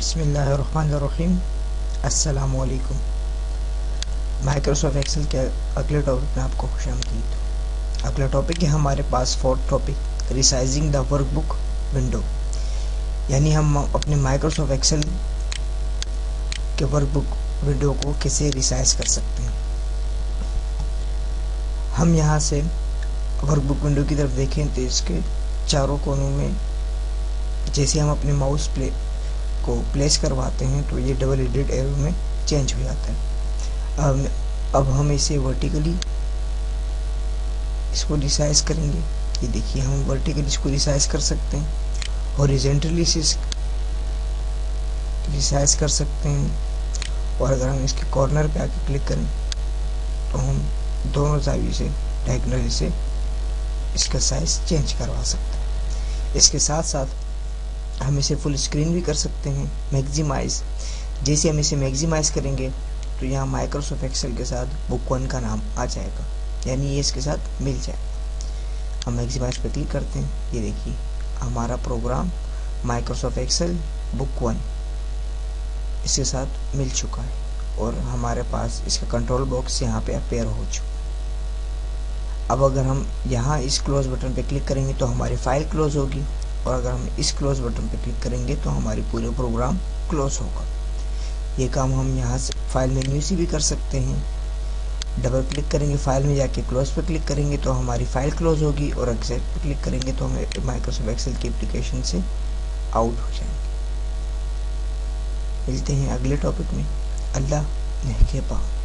बिस्मिल्लाहिर्रहमानिर्रहीम। अस्सलामुअलैकुम। Microsoft Excel के अगले टॉपिक में आपको खुशामदीद। अगला टॉपिक है हमारे पास fourth topic, resizing the workbook window. यानी हम अपने माइक्रोसॉफ्ट एक्सेल के वर्कबुक विंडो को कैसे रिसाइज कर सकते हैं। हम यहाँ से वर्कबुक विंडो की तरफ देखें तो इसके चारों कोनों में जैसे हम अपने माउस को प्लेस करवाते हैं तो ये डबल एडेड एरो में चेंज हो जाता है। अब हम इसे वर्टिकली इसको रिसाइज करेंगे। ये देखिए, हम वर्टिकली इसको रिसाइज कर सकते हैं, हॉरिजॉन्टली इसे रिसाइज कर सकते हैं, और अगर हम इसके कॉर्नर पे आके क्लिक करें तो हम दोनों जाविये से डायगोनली से इसका साइज चेंज करवा सकते हैं। इसके साथ साथ हम इसे फुल स्क्रीन भी कर सकते हैं, मैक्सिमाइज। जैसे हम इसे मैक्सिमाइज करेंगे तो यहाँ माइक्रोसॉफ्ट एक्सेल के साथ बुक 1 का नाम आ जाएगा, यानी ये इसके साथ मिल जाएगा। हम मैक्सिमाइज पे क्लिक करते हैं, ये देखिए हमारा प्रोग्राम माइक्रोसॉफ्ट एक्सेल बुक 1 इसके साथ मिल चुका है, और हमारे पास इसका कंट्रोल बॉक्स यहाँ पे अपेयर हो चुका। अब अगर हम यहाँ इस क्लोज बटन पे क्लिक करेंगे तो हमारी फाइल क्लोज होगी, और अगर हम इस क्लोज बटन पर क्लिक करेंगे तो हमारी पूरे प्रोग्राम क्लोज होगा। ये काम हम यहाँ से फाइल मेन्यू से भी कर सकते हैं। डबल क्लिक करेंगे फाइल में, जाके क्लोज पर क्लिक करेंगे तो हमारी फाइल क्लोज होगी, और एक्सेप्ट पर क्लिक करेंगे तो हमें माइक्रोसॉफ्ट एक्सेल की एप्लीकेशन से आउट हो जाएंगे। मिलते हैं अगले टॉपिक में। अल्लाह ने के बाद।